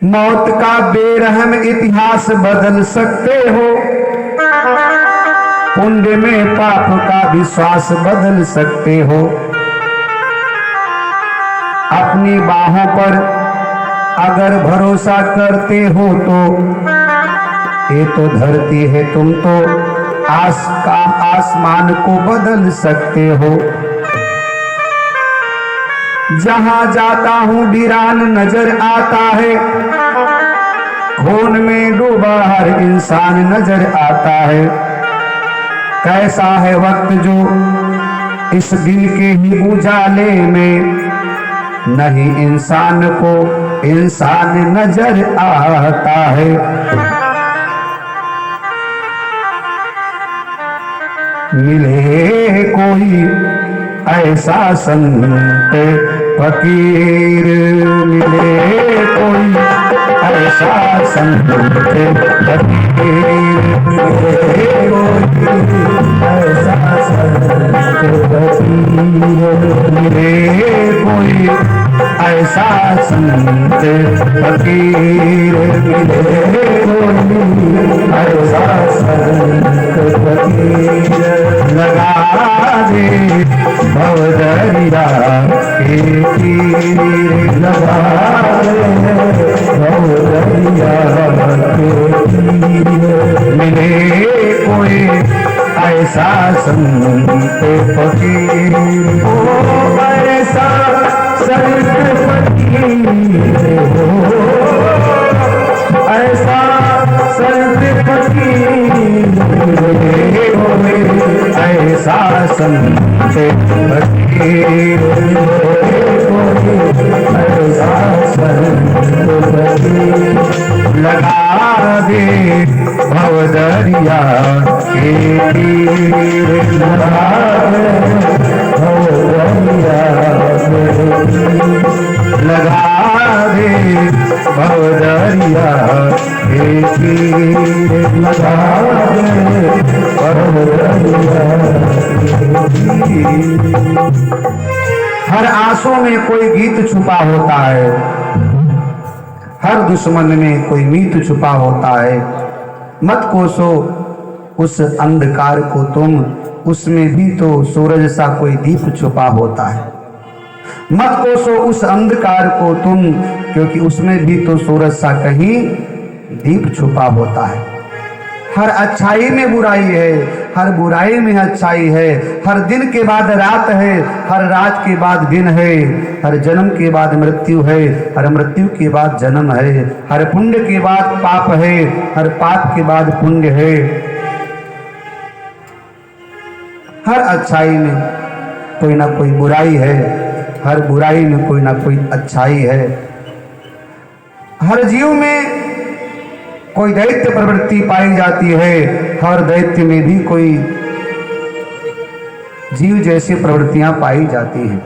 मौत का बेरहम इतिहास बदल सकते हो, पुण्य में पाप का विश्वास बदल सकते हो। अपनी बाहों पर अगर भरोसा करते हो तो ये तो धरती है, तुम तो आसमान को बदल सकते हो। जहां जाता हूं वीरान नजर आता है, खून में डूबा हर इंसान नजर आता है। कैसा है वक्त जो इस दिन के ही उजाले में नहीं इंसान को इंसान नजर आता है। मिले कोई ऐसा संत फकीर, मिले कोई ऐसा संत फकीर, मिले कोई ऐसा संत फकीर, मिले कोई ऐसा संत फकीर, मिले कोई ऐसा संत फकीर। लगा दे भवदरिया के तीर, लगा दे भवदरिया के तीर। मिले कोई ऐसा संत फकीर, ओ ऐसा संत फकीर हो, ऐसा संत फकीर हो, ऐसा संत फकीर, ऐसा संत फकीर। लगा दे भवदरिया के तीर, लगा दे भवदरिया के तीर, लगा दे भवदरिया के तीर, लगा दे भवदरिया के तीर। हर आंसू में कोई गीत छुपा होता है, हर दुश्मन में कोई मीत छुपा होता है। मत कोसो उस अंधकार को तुम, उसमें भी तो सूरज सा कोई दीप छुपा होता है। मत कोसो उस अंधकार को तुम, क्योंकि उसमें भी तो सूरज सा कहीं दीप छुपा होता है। हर अच्छाई में बुराई है, हर बुराई में अच्छाई है। हर दिन के बाद रात है, हर रात के बाद दिन है। हर जन्म के बाद मृत्यु है, हर मृत्यु के बाद जन्म है। हर पुण्य के बाद पाप है, हर पाप के बाद पुण्य है। हर अच्छाई में कोई ना कोई बुराई है, हर बुराई में कोई ना कोई अच्छाई है। हर जीव में कोई दैत्य प्रवृत्ति पाई जाती है, हर दैत्य में भी कोई जीव जैसी प्रवृत्तियां पाई जाती हैं।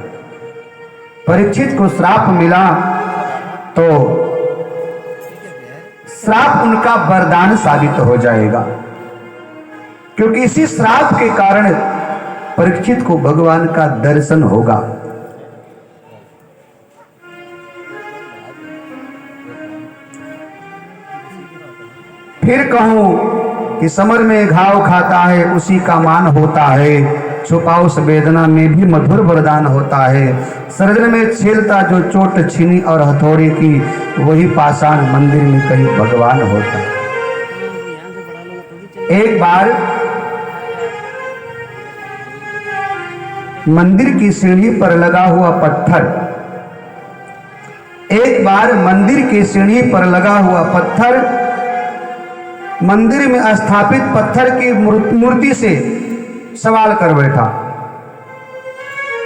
परीक्षित को श्राप मिला तो श्राप उनका वरदान साबित हो जाएगा, क्योंकि इसी श्राप के कारण परीक्षित को भगवान का दर्शन होगा। फिर कहूं कि समर में घाव खाता है उसी का मान होता है, छुपा उस वेदना में भी मधुर वरदान होता है। सर्जन में छेलता जो चोट छीनी और हथौड़े की, वही पाषाण मंदिर में कहीं भगवान होता है। एक बार मंदिर की सीढ़ी पर लगा हुआ पत्थर, एक बार मंदिर की सीढ़ी पर लगा हुआ पत्थर मंदिर में स्थापित पत्थर की मूर्ति से सवाल कर बैठा।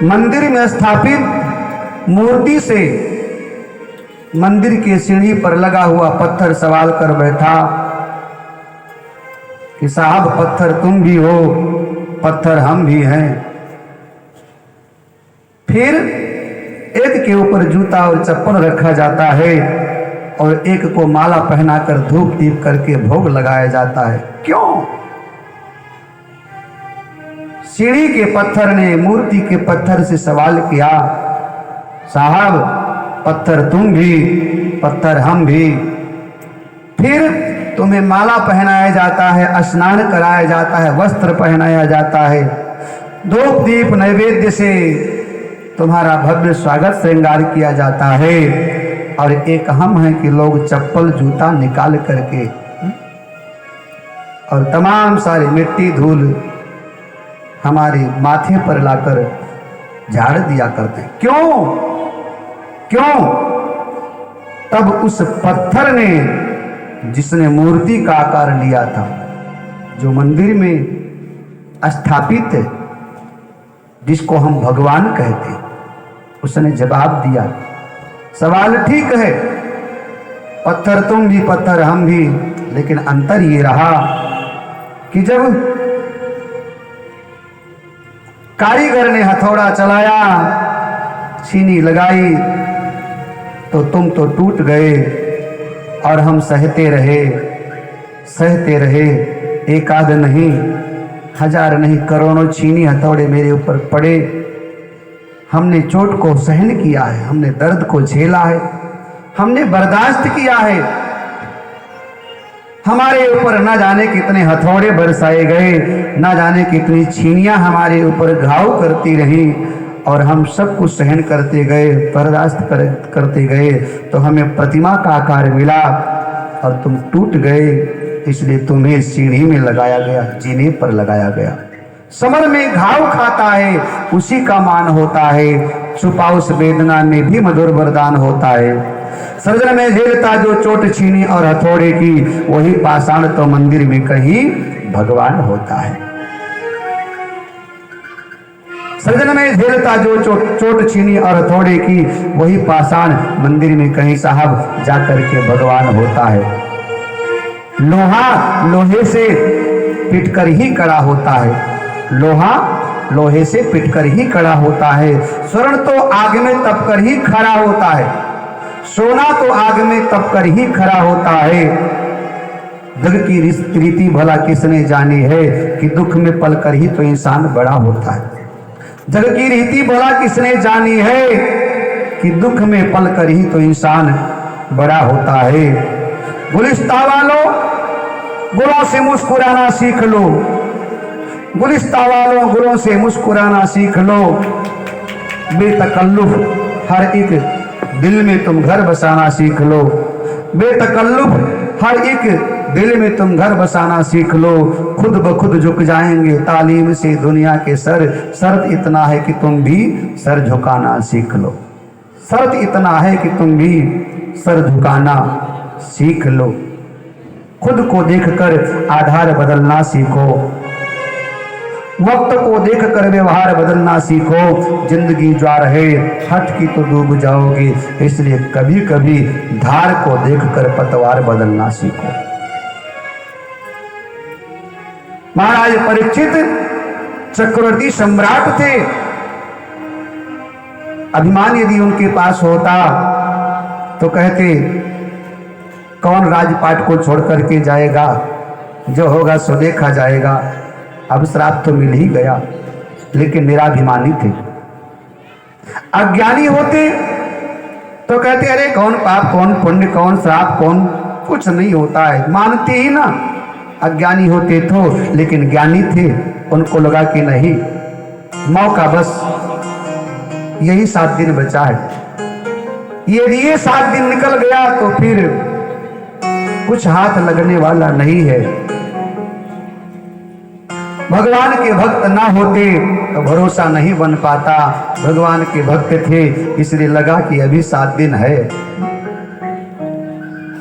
मंदिर में स्थापित मूर्ति से मंदिर के सीढ़ी पर लगा हुआ पत्थर सवाल कर बैठा कि साहब पत्थर तुम भी हो, पत्थर हम भी हैं। फिर एक के ऊपर जूता और चप्पल रखा जाता है और एक को माला पहनाकर धूप दीप करके भोग लगाया जाता है। क्यों? सीढ़ी के पत्थर ने मूर्ति के पत्थर से सवाल किया, साहब पत्थर तुम भी, पत्थर हम भी। फिर तुम्हें माला पहनाया जाता है, स्नान कराया जाता है, वस्त्र पहनाया जाता है, धूप दीप नैवेद्य से तुम्हारा भव्य स्वागत श्रृंगार किया जाता है। और एक हम हैं कि लोग चप्पल जूता निकाल करके और तमाम सारी मिट्टी धूल हमारे माथे पर लाकर झाड़ दिया करते हैं। क्यों क्यों? तब उस पत्थर ने, जिसने मूर्ति का आकार लिया था, जो मंदिर में स्थापित है, जिसको हम भगवान कहते हैं, उसने जवाब दिया, सवाल ठीक है, पत्थर तुम भी, पत्थर हम भी, लेकिन अंतर ये रहा कि जब कारीगर ने हथौड़ा चलाया, छीनी लगाई, तो तुम तो टूट गए और हम सहते रहे। एक आध नहीं, हजार नहीं, करोड़ों छीनी हथौड़े मेरे ऊपर पड़े। हमने चोट को सहन किया है, हमने दर्द को झेला है, हमने बर्दाश्त किया है। हमारे ऊपर न जाने कितने हथौड़े बरसाए गए, न जाने कितनी छीनियां हमारे ऊपर घाव करती रही, और हम सब कुछ सहन करते गए, बर्दाश्त करते गए, तो हमें प्रतिमा का आकार मिला और तुम टूट गए। इसलिए तुम्हें सीढ़ी में लगाया गया, जीने पर लगाया गया। समर में घाव खाता है, उसी का मान होता है, छुपा उस वेदना में भी मधुर वरदान होता है। सृजन में झेलता जो चोट छीनी और हथौड़े की, वही पाषाण तो मंदिर में कहीं भगवान होता है। सृजन में झेलता जो चोट छीनी और हथौड़े की, वही पाषाण मंदिर में कहीं साहब जाकर के भगवान होता है। लोहा लोहे से पिटकर ही कड़ा होता है, लोहा लोहे से पिटकर ही कड़ा होता है। स्वर्ण तो आग में तपकर ही खड़ा होता है, सोना तो आग में तपकर ही खड़ा होता है। जग की रीति भला किसने जानी है कि दुख में पलकर ही तो इंसान बड़ा होता है। जग की रीति भला किसने जानी है कि दुख में पलकर ही तो इंसान बड़ा होता है। गुलिस्ता वालों, गुणों से मुस्कुराना सीख लो, गुलिस्ता वालों, गुणों से मुस्कुराना सीख लो। बेतकल्लुफ हर एक दिल में तुम घर बसाना सीख लो, बेतकल्लुफ हर एक दिल में तुम घर बसाना सीख लो। खुद ब खुद झुक जाएंगे तालीम से दुनिया के सर, शर्त इतना है कि तुम भी सर झुकाना सीख लो, शर्त इतना है कि तुम भी सर झुकाना सीख लो। खुद को देखकर आधार बदलना सीखो, वक्त को देखकर व्यवहार बदलना सीखो। जिंदगी ज्वार है, हट की तो डूब जाओगे, इसलिए कभी कभी धार को देखकर पतवार बदलना सीखो। महाराज परीक्षित चक्रवर्ती सम्राट थे। अभिमान यदि उनके पास होता तो कहते, कौन राजपाट को छोड़ करके जाएगा, जो होगा सो देखा जाएगा। अब श्राप तो मिल ही गया, लेकिन निराभिमानी थे। अज्ञानी होते तो कहते, अरे कौन पाप, कौन पुण्य, कौन श्राप, कौन, कुछ नहीं होता है, मानते ही ना। अज्ञानी होते तो, लेकिन ज्ञानी थे, उनको लगा कि नहीं, मौका बस यही 7 दिन बचा है, यदि ये 7 दिन निकल गया तो फिर कुछ हाथ लगने वाला नहीं है। भगवान के भक्त ना होते तो भरोसा नहीं बन पाता। भगवान के भक्त थे, इसलिए लगा कि अभी 7 दिन है।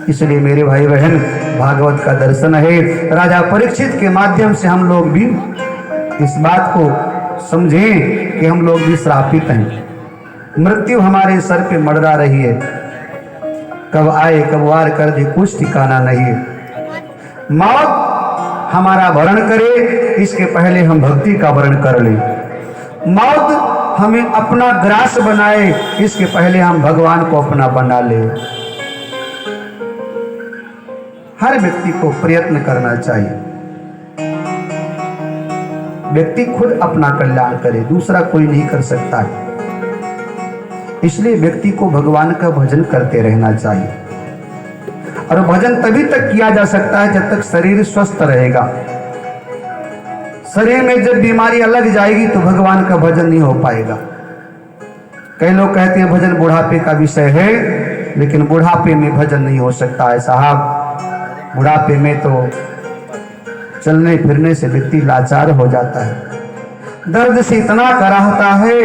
इसलिए मेरे भाई बहन, भागवत का दर्शन है। राजा परीक्षित के माध्यम से हम लोग भी इस बात को समझें कि हम लोग भी श्रापित हैं। मृत्यु हमारे सर पे मंडरा रही है, कब आए कब वार कर दे, कुछ ठिकाना नहीं है। मौत हमारा वर्ण करे, इसके पहले हम भक्ति का वर्ण कर लें। मौत हमें अपना ग्रास बनाए, इसके पहले हम भगवान को अपना बना ले। हर व्यक्ति को प्रयत्न करना चाहिए। व्यक्ति खुद अपना कल्याण करे, दूसरा कोई नहीं कर सकता है। इसलिए व्यक्ति को भगवान का भजन करते रहना चाहिए। और भजन तभी तक किया जा सकता है जब तक शरीर स्वस्थ रहेगा। शरीर में जब बीमारी लग जाएगी तो भगवान का भजन नहीं हो पाएगा। कई लोग कहते हैं भजन बुढ़ापे का विषय है, लेकिन बुढ़ापे में भजन नहीं हो सकता है साहब। बुढ़ापे में तो चलने फिरने से व्यक्ति लाचार हो जाता है, दर्द से इतना कराहता है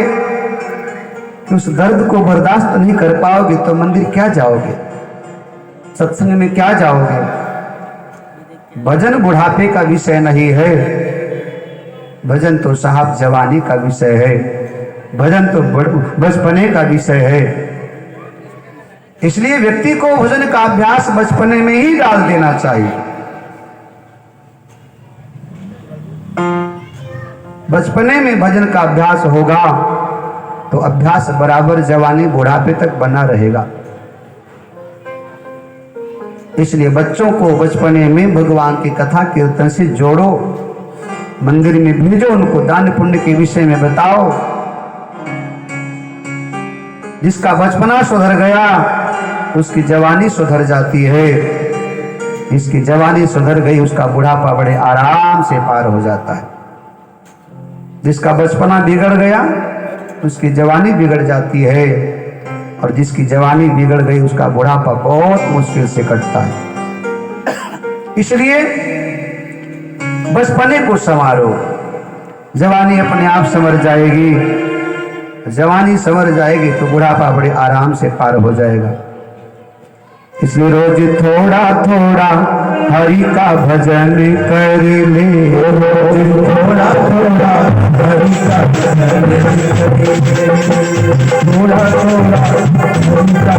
कि उस दर्द को बर्दाश्त नहीं कर पाओगे तो मंदिर क्या जाओगे, सत्संग में क्या जाओगे। भजन बुढ़ापे का विषय नहीं है, भजन तो साहब जवानी का विषय है, भजन तो बचपने का विषय है। इसलिए व्यक्ति को भजन का अभ्यास बचपने में ही डाल देना चाहिए। बचपने में भजन का अभ्यास होगा तो अभ्यास बराबर जवानी बुढ़ापे तक बना रहेगा। इसलिए बच्चों को बचपने में भगवान की कथा कीर्तन से जोड़ो, मंदिर में भेजो, उनको दान पुण्य के विषय में बताओ। जिसका बचपना सुधर गया उसकी जवानी सुधर जाती है, जिसकी जवानी सुधर गई उसका बुढ़ापा बड़े आराम से पार हो जाता है। जिसका बचपना बिगड़ गया उसकी जवानी बिगड़ जाती है, और जिसकी जवानी बिगड़ गई उसका बुढ़ापा बहुत मुश्किल से कटता है। इसलिए बचपने को संवारो, जवानी अपने आप संवर जाएगी। जवानी संवर जाएगी तो बुढ़ापा बड़े आराम से पार हो जाएगा। इसलिए रोज थोड़ा थोड़ा हरि का भजन कर ले, रोज थोड़ा थोड़ा हरि का भजन कर ले, थोड़ा थोड़ा हरि का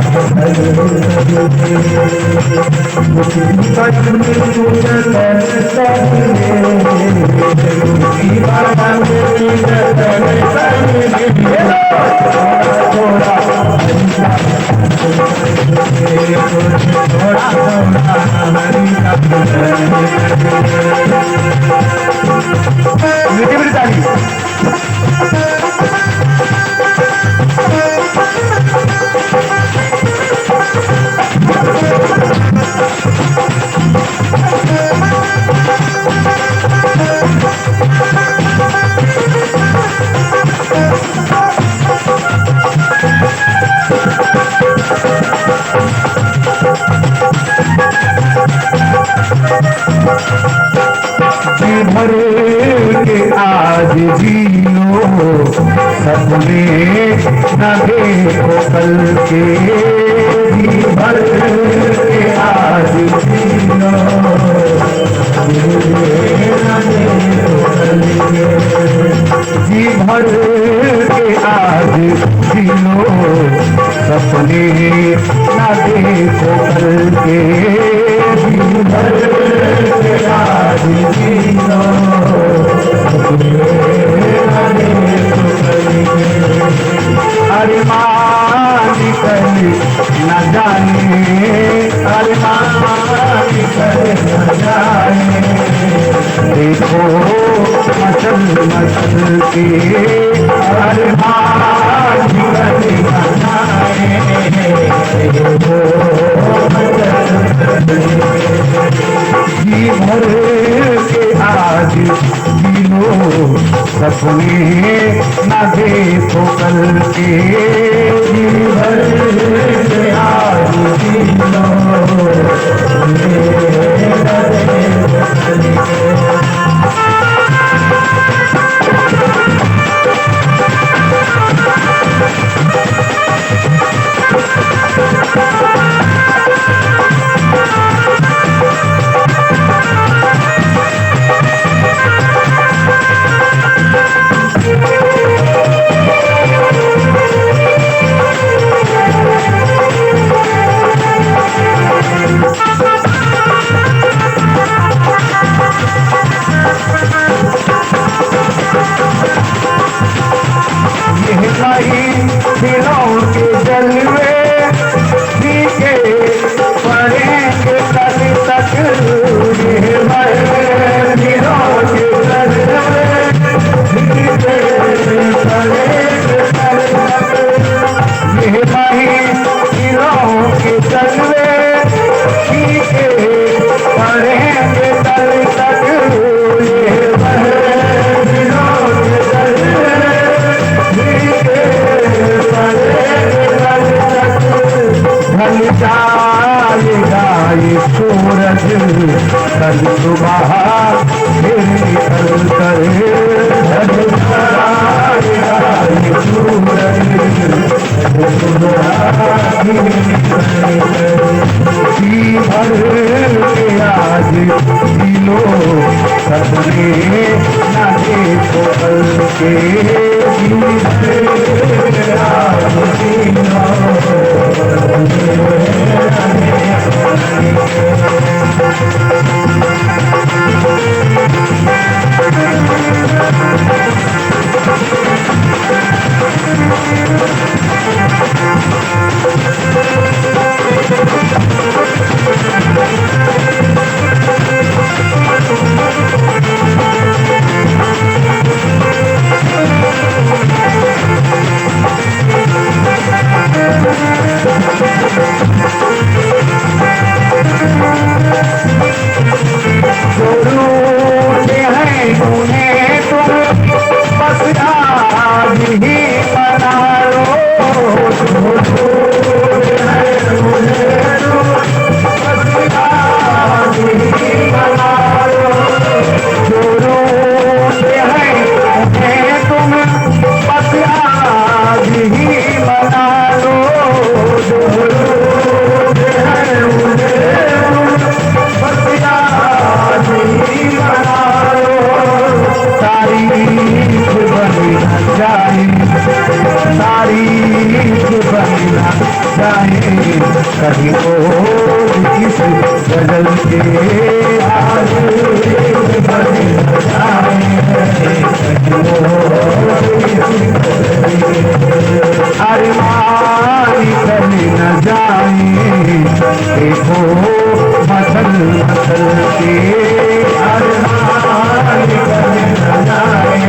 भर के आज जी लो, सपने न देखो कल के। जी भर के आज जी लो, न देखो कल के। जी भर के आज जी लो, सपने न देखो कल के। जी भर के आज जी लो, अरमान कर न जाने, अरमान कर न जाने। देखो मचल मचल के, अरमान कर न जाने। देखो जी भर के आज जी लो, सपने न देखो कल के। जी भर के आज जी लो, सपने न देखो कल के। पढ़ेंगे कल तक ये महफिलों के दर पढ़ेंगे कल तक ढल जाएगा ये सूरज कल सुबह फिर निकल कर ढल जाएगा ये सूरज जी भर के आज जिलो सपने न देखो कल के जी भर के आज जिलो कहीं को किस बदल के आज अरमानी कभी न जाए देखो मसल मसल के अरमानी कभी न जाए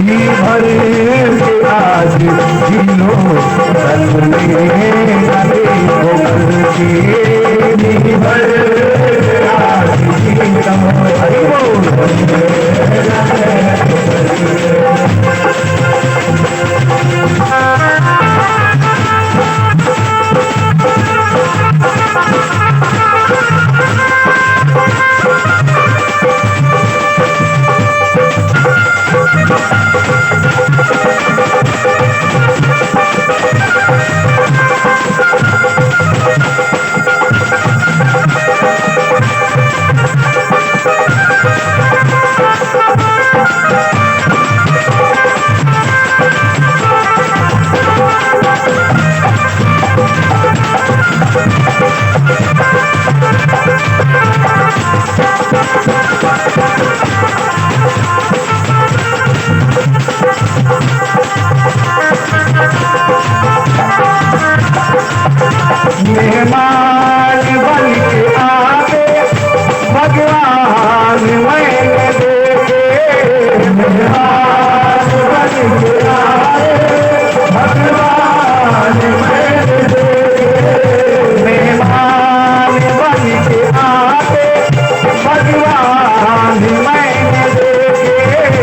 जी भर के आज जिलो सपने गले गोबर के जी भर के आज जिलो मेहमान बन के आते भगवान मैंने देखे मेहमान बन के आए भगवान मैंने देखे मेहमान बन के आते भगवान मैंने देखे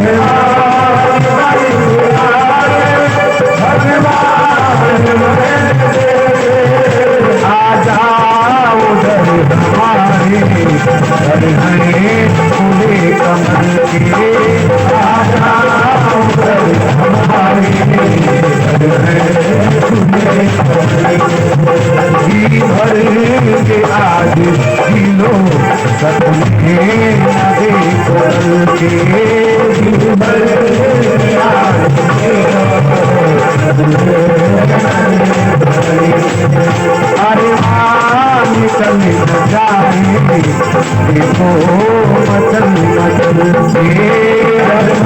मेहमान बन के आए भगवान मैंने आ जाओ उधर हमारे घर हैं पूरे कमल के आ जाओ उधर हमारे घर हैं पूरे कमल जी भर के आज जिलो सपने देखो के जी भर के आज अरे निकल जाए देखो मचल मचल के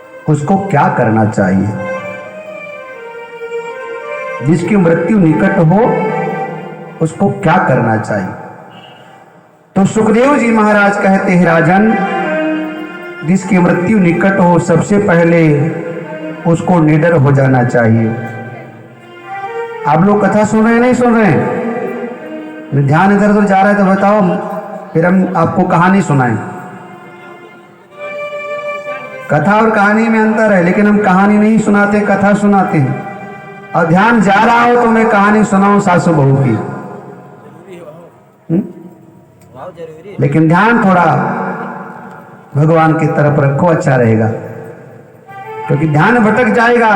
उसको क्या करना चाहिए? जिसकी मृत्यु निकट हो उसको क्या करना चाहिए? तो सुखदेव जी महाराज कहते हैं, राजन, जिसकी मृत्यु निकट हो सबसे पहले उसको निडर हो जाना चाहिए। आप लोग कथा सुन रहे हैं नहीं सुन रहे हैं? ध्यान इधर उधर जा रहा है तो बताओ, फिर हम आपको कहानी सुनाएं। कथा और कहानी में अंतर है, लेकिन हम कहानी नहीं सुनाते, कथा सुनाते हैं। और ध्यान जा रहा हो तो मैं कहानी सुनाऊं सासू बहू की, लेकिन ध्यान थोड़ा भगवान की तरफ रखो, अच्छा रहेगा। क्योंकि ध्यान भटक जाएगा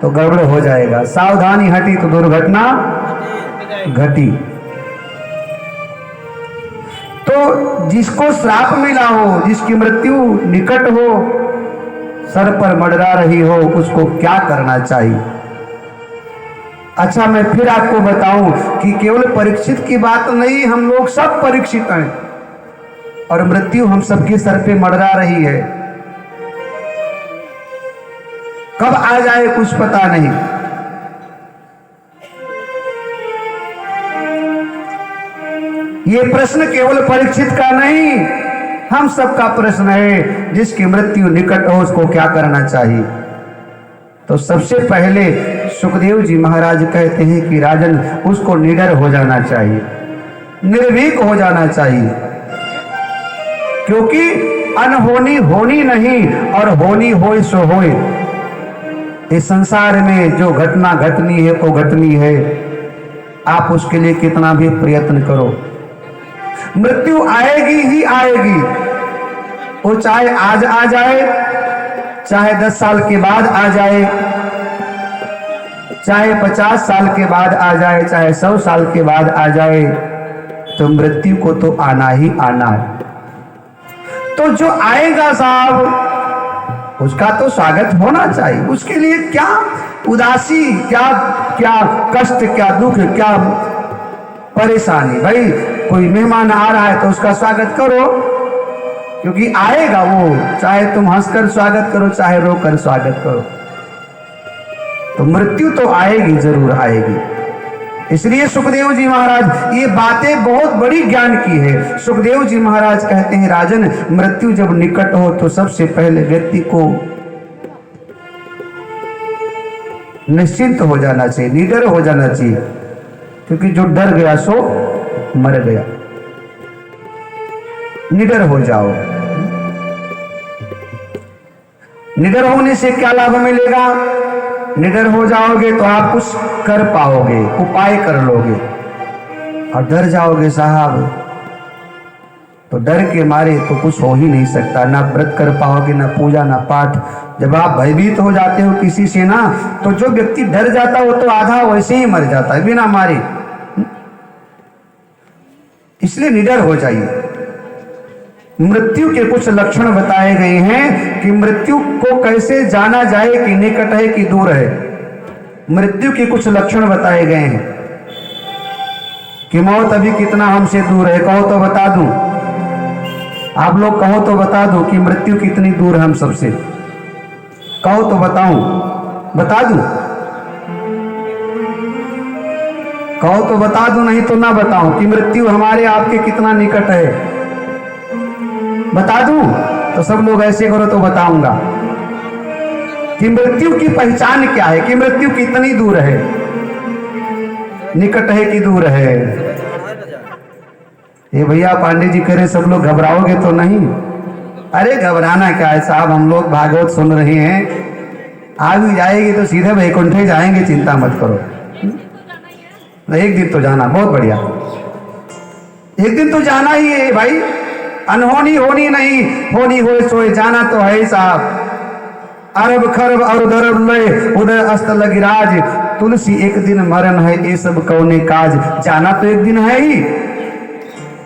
तो गड़बड़ हो जाएगा। सावधानी हटी तो दुर्घटना घटी। तो जिसको श्राप मिला हो, जिसकी मृत्यु निकट हो, सर पर मंडरा रही हो, उसको क्या करना चाहिए? अच्छा, मैं फिर आपको बताऊं कि केवल परीक्षित की बात नहीं, हम लोग सब परीक्षित हैं और मृत्यु हम सबके सर पे मंडरा रही है। कब आ जाए कुछ पता नहीं। ये प्रश्न केवल परीक्षित का नहीं, हम सबका प्रश्न है। जिसकी मृत्यु निकट हो उसको क्या करना चाहिए? तो सबसे पहले सुखदेव जी महाराज कहते हैं कि राजन, उसको निडर हो जाना चाहिए, निर्भीक हो जाना चाहिए। क्योंकि अनहोनी होनी नहीं और होनी होए सो होए। इस संसार में जो घटना घटनी है वो घटनी है, आप उसके लिए कितना भी प्रयत्न करो, मृत्यु आएगी ही आएगी। वो चाहे आज आ जाए, चाहे 10 साल के बाद आ जाए, चाहे 50 साल के बाद आ जाए, चाहे 100 साल के बाद आ जाए, तो मृत्यु को तो आना ही आना है। तो जो आएगा साहब, उसका तो स्वागत होना चाहिए। उसके लिए क्या उदासी, क्या क्या कष्ट, क्या दुख, क्या परेशानी। भाई कोई मेहमान आ रहा है तो उसका स्वागत करो, क्योंकि आएगा वो, चाहे तुम हंसकर स्वागत करो चाहे रोकर स्वागत करो। तो मृत्यु तो आएगी, जरूर आएगी। इसलिए सुखदेव जी महाराज ये बातें बहुत बड़ी ज्ञान की है। सुखदेव जी महाराज कहते हैं, राजन, मृत्यु जब निकट हो तो सबसे पहले व्यक्ति को निश्चिंत हो जाना चाहिए, निडर हो जाना चाहिए। क्योंकि जो डर गया सो मर गया। निडर हो जाओ। निडर होने से क्या लाभ मिलेगा? निडर हो जाओगे तो आप कुछ कर पाओगे, उपाय कर लोगे। और डर जाओगे साहब तो डर के मारे तो कुछ हो ही नहीं सकता, ना व्रत कर पाओगे, ना पूजा, ना पाठ। जब आप भयभीत हो जाते हो किसी से ना, तो जो व्यक्ति डर जाता है वो तो आधा वैसे ही मर जाता है बिना मारे। इसलिए निडर हो जाइए। मृत्यु के कुछ लक्षण बताए गए हैं कि मृत्यु को कैसे जाना जाए कि निकट है कि दूर है। मृत्यु के कुछ लक्षण बताए गए हैं कि मौत अभी कितना हमसे दूर है। कहो तो बता दूं, आप लोग कहो तो बता दो कि मृत्यु कितनी दूर है हम सबसे। कहो तो बताऊं, बता दूं? कहो तो बता दूं, नहीं तो ना बताऊं कि मृत्यु हमारे आपके कितना निकट है। बता दूं तो सब लोग ऐसे करो तो बताऊंगा कि मृत्यु की पहचान क्या है, कि मृत्यु कितनी दूर है, निकट है कि दूर है। ये भैया पांडे जी कह रहे सब लोग घबराओगे तो नहीं। अरे घबराना क्या है साहब, हम लोग भागवत सुन रहे हैं, आ भी जाएगी तो सीधे वैकुंठ जाएंगे, चिंता मत करो। एक दिन तो जाना, बहुत बढ़िया, एक दिन तो जाना ही है भाई। अनहोनी होनी नहीं, होनी होए सोए जाना तो है साहब। अरब खरब और दरब लय उदय अस्त लगिराज, तुलसी एक दिन मरण है ये सब कौने काज। जाना तो एक दिन है ही,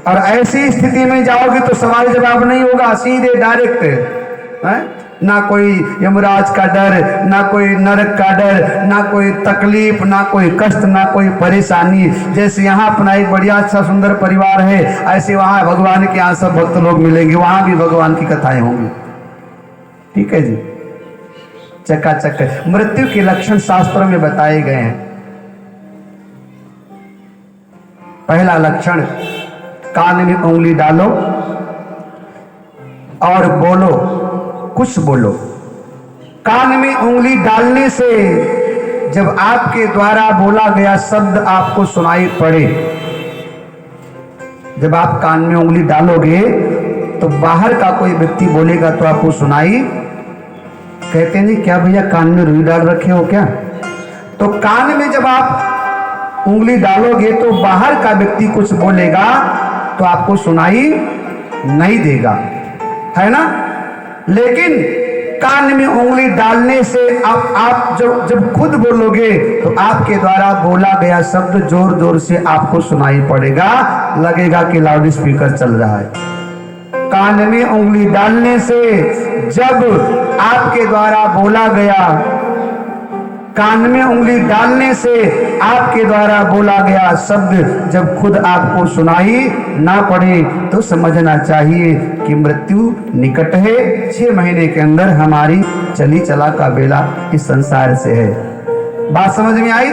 और ऐसी स्थिति में जाओगे तो सवाल जवाब नहीं होगा, सीधे डायरेक्ट है। ना कोई यमराज का डर, ना कोई नरक का डर, ना कोई तकलीफ, ना कोई कष्ट, ना कोई परेशानी। जैसे यहाँ अपना एक बढ़िया अच्छा सुंदर परिवार है, ऐसे वहाँ भगवान के यहाँ सब भक्त लोग मिलेंगे, वहाँ भी भगवान की कथाएं होंगी। ठीक है जी। चकाचक है। मृत्यु के लक्षण शास्त्रों में बताए गए हैं। पहला लक्षण, कान में उंगली डालो और बोलो, कुछ बोलो। कान में उंगली डालने से जब आपके द्वारा बोला गया शब्द आपको सुनाई पड़े, जब आप कान में उंगली डालोगे तो बाहर का कोई व्यक्ति बोलेगा तो आपको सुनाई, कहते नहीं क्या भैया कान में रुई डाल रखे हो क्या? तो कान में जब आप उंगली डालोगे तो बाहर का व्यक्ति कुछ बोलेगा तो आपको सुनाई नहीं देगा, है ना। लेकिन कान में उंगली डालने से आप जब खुद बोलोगे तो आपके द्वारा बोला गया शब्द जोर जोर से आपको सुनाई पड़ेगा, लगेगा कि लाउड स्पीकर चल रहा है। कान में उंगली डालने से जब आपके द्वारा बोला गया, कान में उंगली डालने से आपके द्वारा बोला गया शब्द जब खुद आपको सुनाई ना पड़े तो समझना चाहिए कि मृत्यु निकट है। 6 महीने के अंदर हमारी चली चला का बेला इस संसार से है। बात समझ में आई?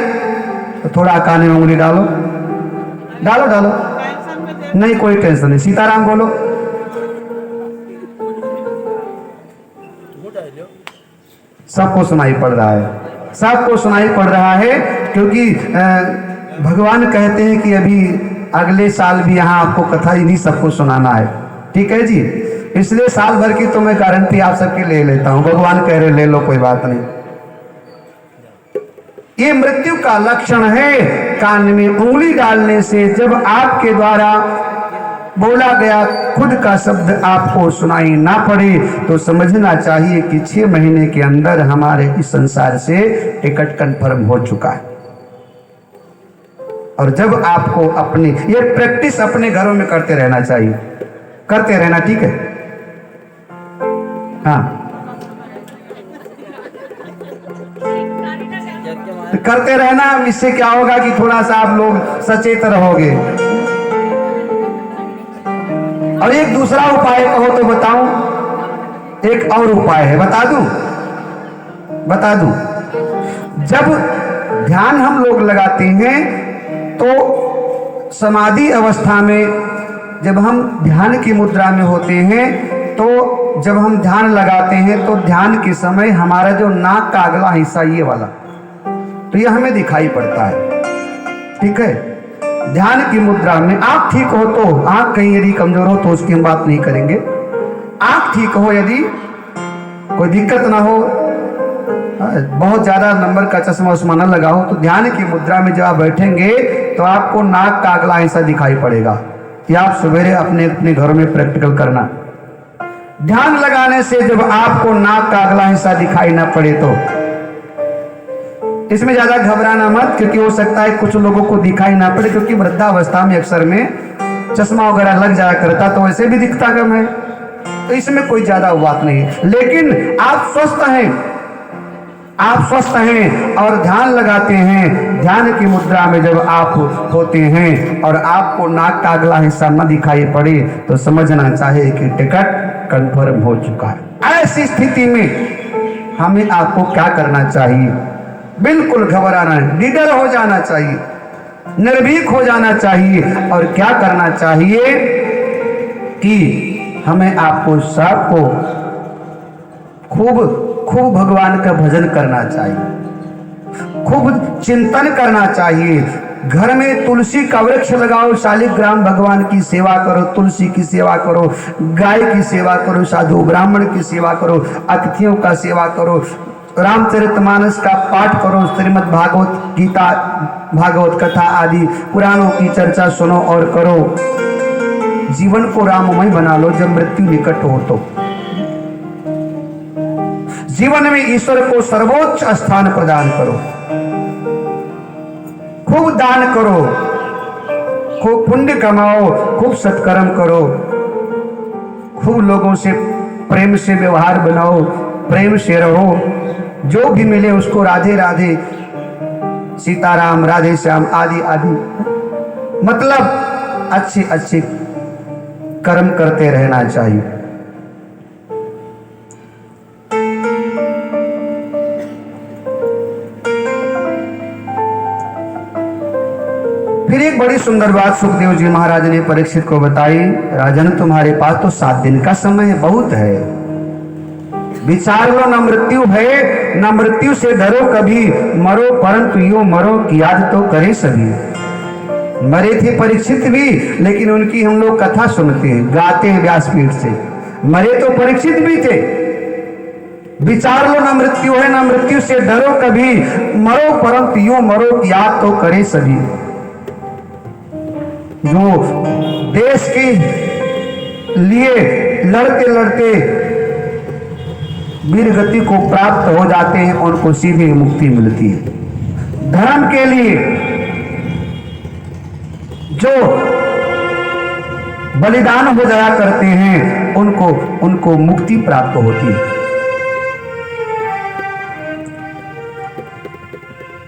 तो थोड़ा कान में उंगली डालो, डालो डालो, नहीं कोई टेंशन नहीं। सीताराम बोलो। सबको सुनाई पड़ रहा है, सबको सुनाई पड़ रहा है, क्योंकि भगवान कहते हैं कि अभी अगले साल भी यहाँ आपको कथा इन्हीं सबको सुनाना है। ठीक है जी, इसलिए साल भर की तो मैं गारंटी आप सबके ले लेता हूँ। भगवान कह रहे ले लो, कोई बात नहीं। ये मृत्यु का लक्षण है। कान में उंगली डालने से जब आपके द्वारा बोला गया खुद का शब्द आपको सुनाई ना पड़े तो समझना चाहिए कि 6 महीने के अंदर हमारे इस संसार से टिकट कंफर्म हो चुका है। और जब आपको अपनी ये प्रैक्टिस अपने घरों में करते रहना चाहिए, करते रहना, ठीक है। हाँ, करते रहना। इससे क्या होगा कि थोड़ा सा आप लोग सचेत रहोगे। और एक दूसरा उपाय कहो तो बताऊं, एक और उपाय है, बता दूं। जब ध्यान हम लोग लगाते हैं तो समाधि अवस्था में जब हम ध्यान की मुद्रा में होते हैं तो जब हम ध्यान लगाते हैं तो ध्यान के समय हमारा जो नाक का अगला हिस्सा ये वाला, तो ये हमें दिखाई पड़ता है। ठीक है, ध्यान की मुद्रा में आंख ठीक हो तो, आंख कहीं यदि कमजोर हो तो उसकी हम बात नहीं करेंगे। आंख ठीक हो, यदि कोई दिक्कत ना हो, बहुत ज्यादा नंबर का चश्मा उस्मा न लगा हो, तो ध्यान की मुद्रा में जब आप बैठेंगे तो आपको नाक का अगला हिस्सा दिखाई पड़ेगा। या आप सवेरे अपने अपने घरों में प्रैक्टिकल करना। ध्यान लगाने से जब आपको नाक का अगला हिस्सा दिखाई ना पड़े तो इसमें ज्यादा घबराना मत, क्योंकि हो सकता है कुछ लोगों को दिखाई ना पड़े, क्योंकि वृद्धावस्था में अक्सर में चश्मा वगैरह लग जाया करता तो वैसे भी दिखता कम है, तो इसमें कोई ज्यादा बात नहीं है। लेकिन आप स्वस्थ हैं, आप स्वस्थ हैं और ध्यान लगाते हैं। ध्यान की मुद्रा में जब आप होते हैं और आपको नाक का अगला हिस्सा न दिखाई पड़े तो समझना चाहिए कि टिकट कंफर्म हो चुका है। ऐसी स्थिति में हमें आपको क्या करना चाहिए? बिल्कुल घबराना है, निडर हो जाना चाहिए, निर्भीक हो जाना चाहिए। और क्या करना चाहिए कि हमें आपको सबको खूब खूब भगवान का भजन करना चाहिए, खूब चिंतन करना चाहिए। घर में तुलसी का वृक्ष लगाओ, 40 ग्राम भगवान की सेवा करो, तुलसी की सेवा करो, गाय की सेवा करो, साधु ब्राह्मण की सेवा करो, अतिथियों का सेवा करो, रामचरितमानस का पाठ करो, श्रीमद् भागवत गीता, भागवत कथा आदि पुराणों की चर्चा सुनो और करो। जीवन को राममय बना लो। जब मृत्यु निकट हो तो जीवन में ईश्वर को सर्वोच्च स्थान प्रदान करो, खूब दान करो, खूब पुण्य कमाओ, खूब सत्कर्म करो, खूब लोगों से प्रेम से व्यवहार बनाओ, प्रेम से रहो। जो भी मिले उसको राधे राधे, सीताराम, राधे श्याम आदि आदि, मतलब अच्छे अच्छे कर्म करते रहना चाहिए। एक बड़ी सुंदर बात सुखदेव जी महाराज ने परीक्षित को बताई। राजन, तुम्हारे पास तो 7 दिन का समय बहुत है, विचार लो, न मृत्यु है, न मृत्यु से डरो कभी, मरो परंतु यूं मरो कि याद तो करे सभी। मरे थे परीक्षित भी, लेकिन उनकी हम लोग कथा सुनते हैं, गाते हैं व्यासपीठ से। मरे तो परीक्षित भी थे। विचार लो, न मृत्यु है, न मृत्यु से डरो कभी, मरो परंतु यूं मरो कि याद तो करे सभी। जो देश के लिए लड़ते लड़ते वीर गति को प्राप्त हो जाते हैं, उनको सीधी मुक्ति मिलती है। धर्म के लिए जो बलिदान हो जाया करते हैं, उनको मुक्ति प्राप्त होती है।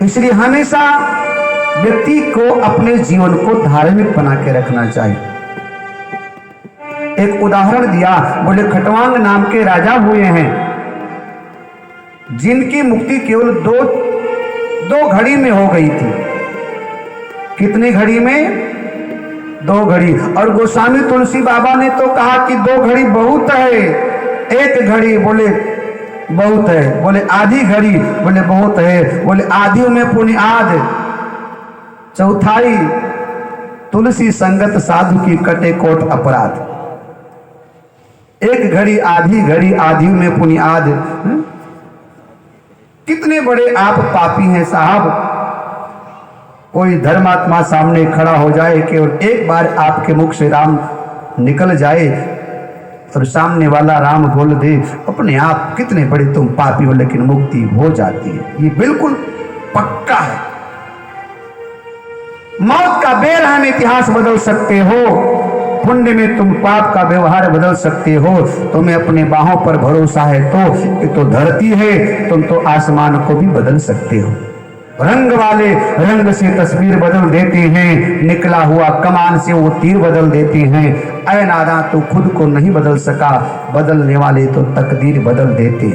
इसलिए हमेशा व्यक्ति को अपने जीवन को धार्मिक बना के रखना चाहिए। एक उदाहरण दिया, बोले खटवांग नाम के राजा हुए हैं, जिनकी मुक्ति केवल दो घड़ी में हो गई थी। कितनी घड़ी में? 2 घड़ी। और गोस्वामी तुलसी बाबा ने तो कहा कि 2 घड़ी बहुत है, 1 घड़ी बोले बहुत है, बोले आधी घड़ी बोले बहुत है, बोले आधी में पुण्य आध, चौथाई तुलसी संगत साधु की कटे कोट अपराध। 1 घड़ी आधी में पुण्य आध। कितने बड़े आप पापी हैं साहब। कोई धर्मात्मा सामने खड़ा हो जाए, केवल एक बार आपके मुख से राम निकल जाए और सामने वाला राम बोल दे, अपने आप कितने बड़े तुम पापी हो, लेकिन मुक्ति हो जाती है। ये बिल्कुल पक्का है। मौत का बेरहम इतिहास बदल सकते हो, पुण्य में तुम पाप का व्यवहार बदल सकते हो। तुम्हें अपने बाहों पर भरोसा है तो ये तो धरती है, तुम तो आसमान को भी बदल सकते हो। रंग वाले रंग से तस्वीर बदल देते हैं, निकला हुआ कमान से वो तीर बदल देते हैं। ऐ नादा, तो खुद को नहीं बदल सका, बदलने वाले तो तकदीर बदल देते।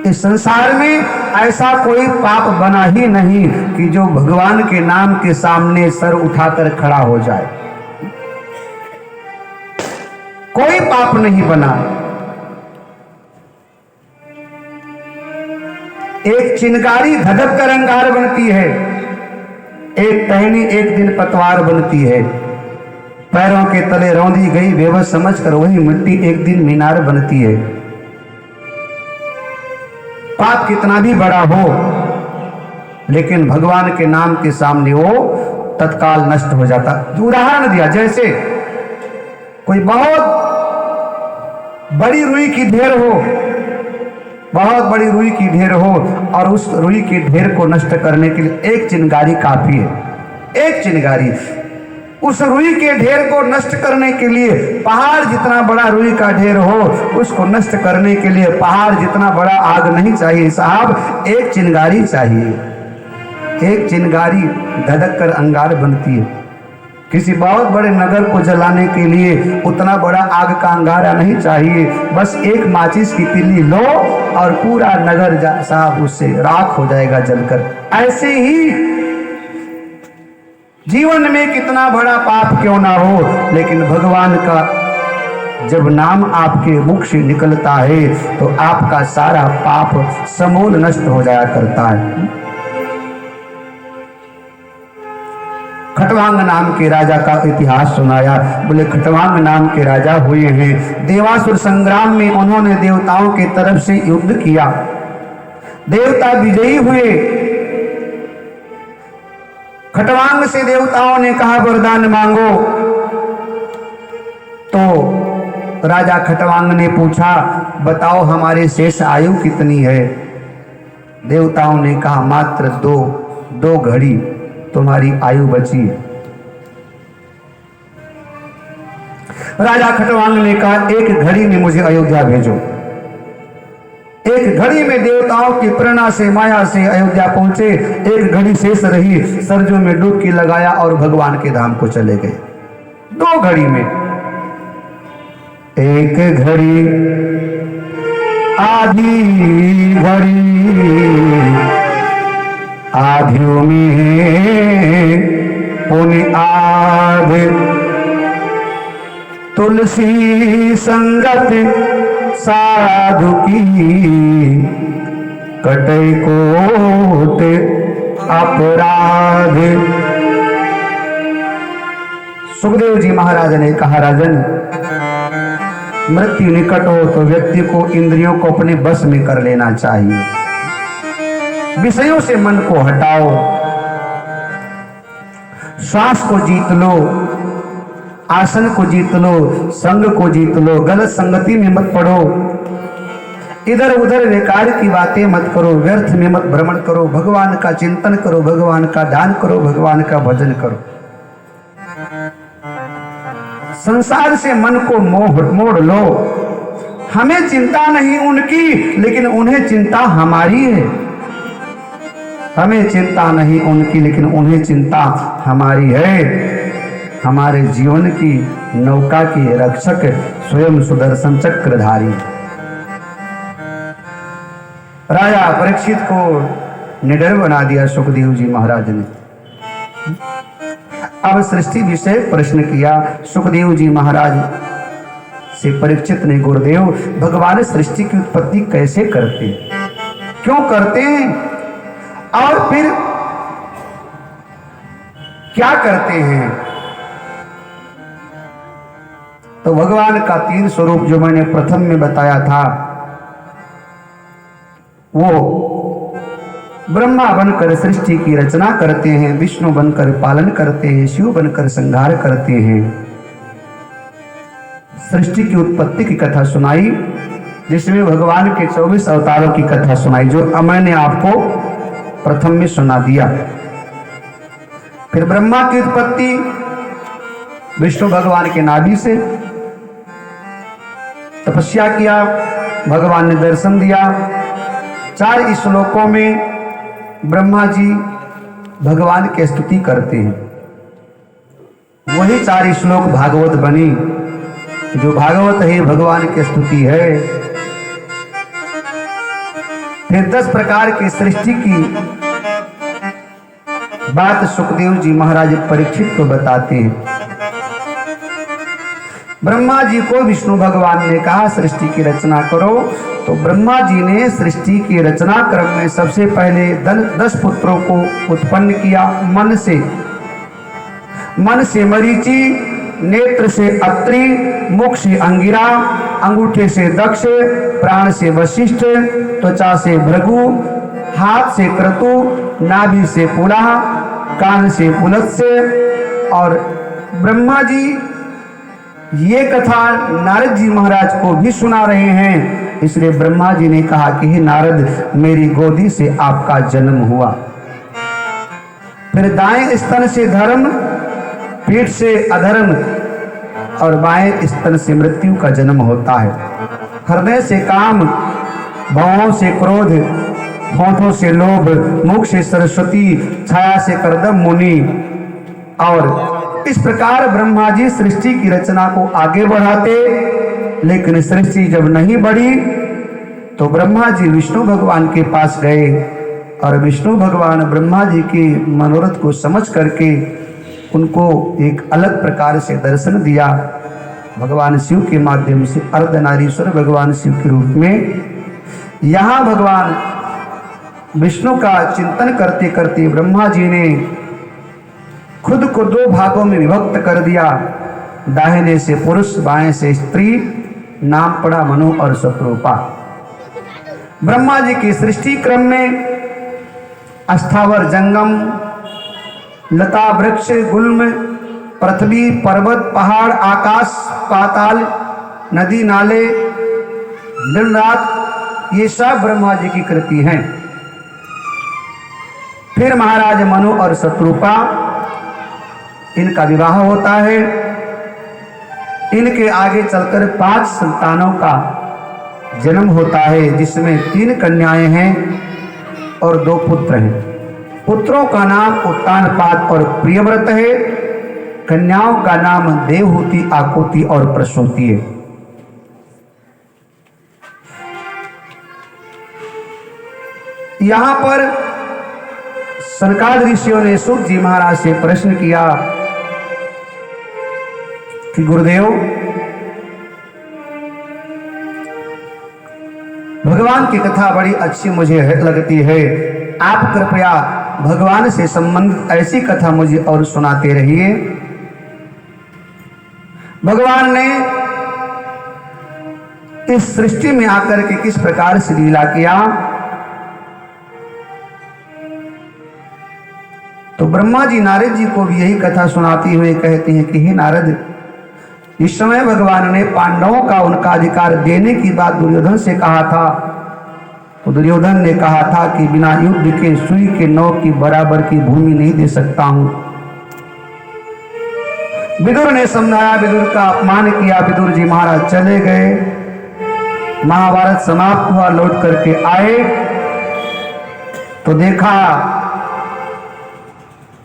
इस संसार में ऐसा कोई पाप बना ही नहीं कि जो भगवान के नाम के सामने सर उठाकर खड़ा हो जाए। कोई पाप नहीं बना। एक चिनगारी धधक कर अंगार बनती है, एक टहनी एक दिन पतवार बनती है। पैरों के तले रौंदी गई बेबस समझकर वही मिट्टी एक दिन मीनार बनती है। पाप कितना भी बड़ा हो, लेकिन भगवान के नाम के सामने वो तत्काल नष्ट हो जाता। उदाहरण दिया, जैसे कोई बहुत बड़ी रुई की ढेर हो, बहुत बड़ी रुई की ढेर हो, और उस रुई की ढेर को नष्ट करने के लिए एक चिनगारी काफी है। एक चिनगारी उस रुई के ढेर को नष्ट करने के लिए, पहाड़ जितना बड़ा रुई का ढेर हो, उसको नष्ट करने के लिए पहाड़ जितना बड़ा आग नहीं चाहिए साहब, एक चिनगारी चाहिए। एक चिनगारी धधक कर अंगार बनती है। किसी बहुत बड़े नगर को जलाने के लिए उतना बड़ा आग का अंगारा नहीं चाहिए, बस एक माचिस की तिल्ली लो और पूरा नगर साहब उससे राख हो जाएगा जलकर। ऐसे ही जीवन में कितना बड़ा पाप क्यों ना हो, लेकिन भगवान का जब नाम आपके मुख से निकलता है तो आपका सारा पाप समूल नष्ट हो जाया करता है। खटवांग नाम के राजा का इतिहास सुनाया। बोले खटवांग नाम के राजा हुए हैं, देवासुर संग्राम में उन्होंने देवताओं के तरफ से युद्ध किया, देवता विजयी हुए। खटवांग से देवताओं ने कहा वरदान मांगो, तो राजा खटवांग ने पूछा बताओ हमारे शेष आयु कितनी है। देवताओं ने कहा मात्र दो घड़ी तुम्हारी आयु बची। राजा खटवांग ने कहा 1 घड़ी में मुझे अयोध्या भेजो। 1 घड़ी में देवताओं की प्रेरणा से माया से अयोध्या पहुंचे। 1 घड़ी शेष रही, सरजू में डुबकी लगाया और भगवान के धाम को चले गए। 2 घड़ी में, 1 घड़ी आधी घड़ी साधियों में पुनि आध, तुलसी संगत साधु की कटे कोट अपराध। सुखदेव जी महाराज ने कहा, राजन, मृत्यु निकट हो तो व्यक्ति को इंद्रियों को अपने बस में कर लेना चाहिए। विषयों से मन को हटाओ, श्वास को जीत लो, आसन को जीत लो, संग को जीत लो, गलत संगति में मत पड़ो, इधर उधर बेकार की बातें मत करो, व्यर्थ में मत भ्रमण करो, भगवान का चिंतन करो, भगवान का ध्यान करो, भगवान का भजन करो। संसार से मन को मोड़ लो। हमें चिंता नहीं उनकी, लेकिन उन्हें चिंता हमारी है। हमें चिंता नहीं उनकी, लेकिन उन्हें चिंता हमारी है। हमारे जीवन की नौका के रक्षक स्वयं सुदर्शन चक्रधारी। राजा परीक्षित को निडर बना दिया सुखदेव जी महाराज ने। अब सृष्टि विषय प्रश्न किया सुखदेव जी महाराज से परीक्षित ने, गुरुदेव, भगवान सृष्टि की उत्पत्ति कैसे करते, क्यों करते हैं, और फिर क्या करते हैं? तो भगवान का 3 स्वरूप जो मैंने प्रथम में बताया था, वो ब्रह्मा बनकर सृष्टि की रचना करते हैं, विष्णु बनकर पालन करते हैं, शिव बनकर संहार करते हैं। सृष्टि की उत्पत्ति की कथा सुनाई, जिसमें भगवान के 24 अवतारों की कथा सुनाई, जो मैंने आपको प्रथम में सुना दिया। फिर ब्रह्मा की उत्पत्ति विष्णु भगवान के नाभि से, तपस्या किया, भगवान ने दर्शन दिया। 4 श्लोकों में ब्रह्मा जी भगवान की स्तुति करते हैं। वही 4 श्लोक भागवत बनी, जो भागवत है भगवान की स्तुति है। फिर 10 प्रकार की सृष्टि की बात सुखदेव जी महाराज परीक्षित को बताते हैं। ब्रह्मा जी को विष्णु भगवान ने कहा सृष्टि की रचना करो, तो ब्रह्मा जी ने सृष्टि की रचना क्रम में सबसे पहले 10 पुत्रों को उत्पन्न किया। मन से मरीचि, नेत्र से अत्रि, मुख से अंगिरा, अंगूठे से दक्ष, प्राण से वशिष्ठ, त्वचा से भृगु, हाथ से क्रतु, नाभि से पुलह, कान से पुलत्स्य। और ब्रह्मा जी ये कथा नारद जी महाराज को भी सुना रहे हैं, इसलिए ब्रह्मा जी ने कहा कि हे नारद, मेरी गोदी से आपका जन्म हुआ। फिर दाएं स्तन से धर्म, पीठ से अधर्म और बाएं स्तन से मृत्यु का जन्म होता है। हृदय से काम, भौहों से क्रोध, होठों से लोभ, मुख से सरस्वती, छाया से करदम मुनि। और इस प्रकार ब्रह्मा जी सृष्टि की रचना को आगे बढ़ाते, लेकिन सृष्टि जब नहीं बढ़ी तो ब्रह्मा जी विष्णु भगवान के पास गए और विष्णु भगवान ब्रह्मा जी के मनोरथ को समझ करके उनको एक अलग प्रकार से दर्शन दिया। भगवान शिव के माध्यम से अर्धनारीश्वर भगवान शिव के रूप में यहाँ भगवान विष्णु का चिंतन करते करते ब्रह्मा जी ने खुद को 2 भागों में विभक्त कर दिया। दाहिने से पुरुष, बाएं से स्त्री, नाम पड़ा मनु और शत्रुपा। ब्रह्मा जी की सृष्टि क्रम में अस्थावर, जंगम, लता, वृक्ष, गुल्म, पृथ्वी, पर्वत, पहाड़, आकाश, पाताल, नदी, नाले, दिन रात, ये सब ब्रह्मा जी की कृति हैं। फिर महाराज मनु और शत्रुपा, इनका विवाह होता है। इनके आगे चलकर 5 संतानों का जन्म होता है, जिसमें 3 कन्याएं हैं और 2 पुत्र हैं। पुत्रों का नाम उत्तानपाद और प्रियव्रत है, कन्याओं का नाम देवहूति, आकुति और प्रसूति है। यहाँ पर सनकादिक ऋषियों ने सूत जी महाराज से प्रश्न किया कि गुरुदेव, भगवान की कथा बड़ी अच्छी मुझे लगती है, आप कृपया भगवान से संबंधित ऐसी कथा मुझे और सुनाते रहिए। भगवान ने इस सृष्टि में आकर के किस प्रकार से लीला किया, तो ब्रह्मा जी नारद जी को भी यही कथा सुनाती हुए कहते हैं कि हे नारद, इस समय भगवान ने पांडवों का उनका अधिकार देने की बात दुर्योधन से कहा था, तो दुर्योधन ने कहा था कि बिना युद्ध के सुई के नोक की बराबर की भूमि नहीं दे सकता हूं। विदुर ने समझाया, विदुर का अपमान किया, विदुर जी महाराज चले गए। महाभारत समाप्त हुआ, लौट करके आए तो देखा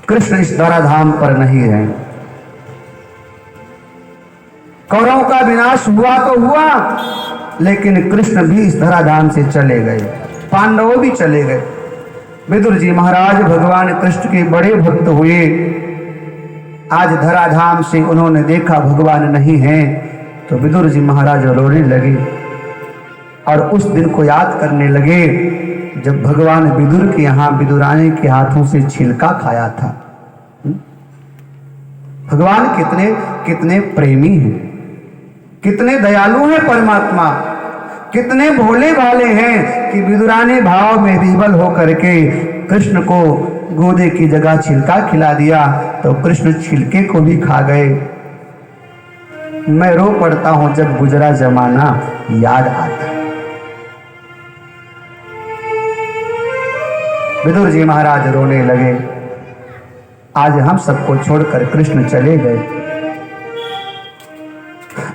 कृष्ण इस धराधाम पर नहीं है। कौरवों का विनाश हुआ तो हुआ, लेकिन कृष्ण भी इस धराधाम से चले गए, पांडव भी चले गए। विदुर जी महाराज भगवान कृष्ण के बड़े भक्त हुए। आज धराधाम से उन्होंने देखा भगवान नहीं है, तो विदुर जी महाराज रोने लगे और उस दिन को याद करने लगे जब भगवान विदुर के यहाँ विदुरानी के हाथों से छिलका खाया था। भगवान कितने कितने प्रेमी हैं, कितने दयालु हैं परमात्मा, कितने भोले भाले हैं कि विदुरानी भाव में विह्वल होकर के कृष्ण को गोदे की जगह छिलका खिला दिया, तो कृष्ण छिलके को भी खा गए। मैं रो पड़ता हूं जब गुजरा जमाना याद आता। विदुर जी महाराज रोने लगे। आज हम सबको छोड़कर कृष्ण चले गए,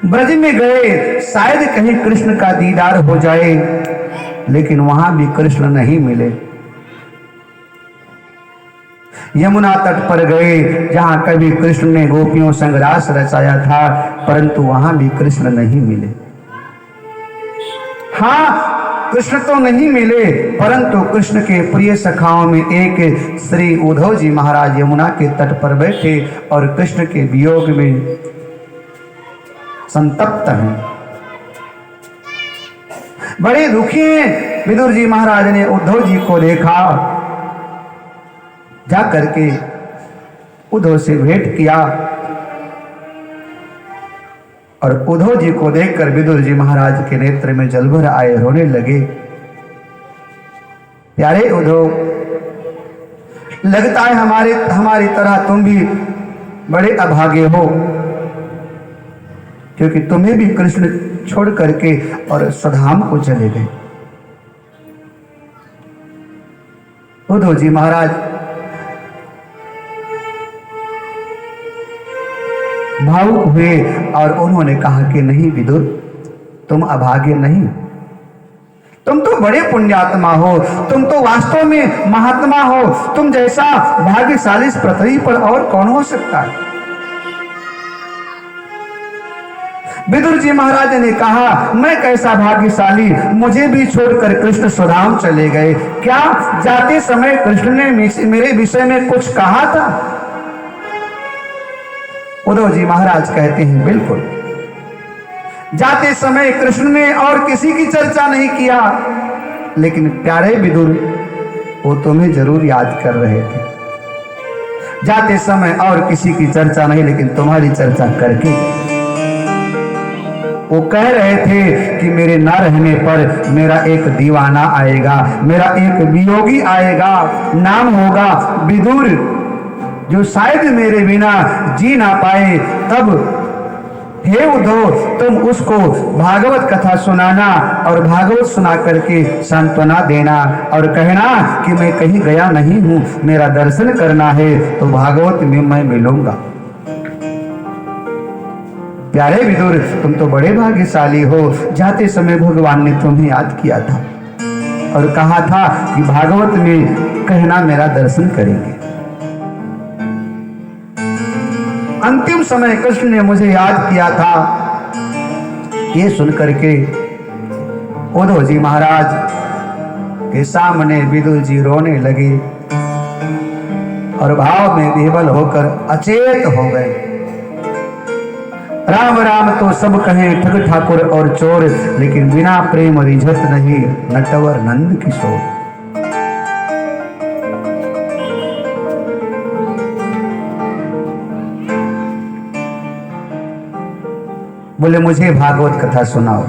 ब्रज में गए, शायद कहीं कृष्ण का दीदार हो जाए, लेकिन वहां भी कृष्ण नहीं मिले। यमुना तट पर गए जहां कभी कृष्ण ने गोपियों संग रास रचाया था, परंतु वहां भी कृष्ण नहीं मिले। हाँ, कृष्ण तो नहीं मिले, परंतु कृष्ण के प्रिय सखाओं में एक श्री उद्धव जी महाराज यमुना के तट पर बैठे और कृष्ण के वियोग में संतप्त हैं, बड़े दुखी हैं। विदुर जी महाराज ने उद्धव जी को देखा, जा करके उद्धव से भेंट किया और उद्धव जी को देखकर विदुर जी महाराज के नेत्र में जल भर आए, रोने लगे। प्यारे उद्धव, लगता है हमारी तरह तुम भी बड़े अभागे हो, क्योंकि तुम्हें भी कृष्ण छोड़ करके और स्वधाम को चले गए। उद्धव जी महाराज भावुक हुए और उन्होंने कहा कि नहीं विदुर, तुम अभागे नहीं, तुम तो बड़े पुण्यात्मा हो, तुम तो वास्तव में महात्मा हो, तुम जैसा भाग्यशाली इस पृथ्वी पर और कौन हो सकता है। विदुर जी महाराज ने कहा, मैं कैसा भाग्यशाली, मुझे भी छोड़कर कृष्ण स्वधाम चले गए। क्या जाते समय कृष्ण ने मेरे विषय में कुछ कहा था? उद्धव जी महाराज कहते हैं, बिल्कुल, जाते समय कृष्ण ने और किसी की चर्चा नहीं किया, लेकिन प्यारे विदुर, वो तुम्हें जरूर याद कर रहे थे। जाते समय और किसी की चर्चा नहीं, लेकिन तुम्हारी चर्चा करके वो कह रहे थे कि मेरे ना रहने पर मेरा एक दीवाना आएगा, मेरा एक वियोगी आएगा, नाम होगा विदुर, जो शायद मेरे बिना जी ना पाए। तब हे उद्धव, तुम उसको भागवत कथा सुनाना और भागवत सुना करके सांत्वना देना और कहना कि मैं कहीं गया नहीं हूं, मेरा दर्शन करना है तो भागवत में मैं मिलूंगा। प्यारे विदुर, तुम तो बड़े भाग्यशाली हो, जाते समय भगवान ने तुम्हें याद किया था और कहा था कि भागवत में कहना मेरा दर्शन करेंगे। अंतिम समय कृष्ण ने मुझे याद किया था। ये सुनकर के उद्धव जी महाराज के सामने विदुर जी रोने लगे। और भाव में विह्वल होकर अचेत हो गए। राम राम तो सब कहें ठग ठाकुर और चोर, लेकिन बिना प्रेम रिझत नहीं नटवर नंद किशोर। बोले मुझे भागवत कथा सुनाओ।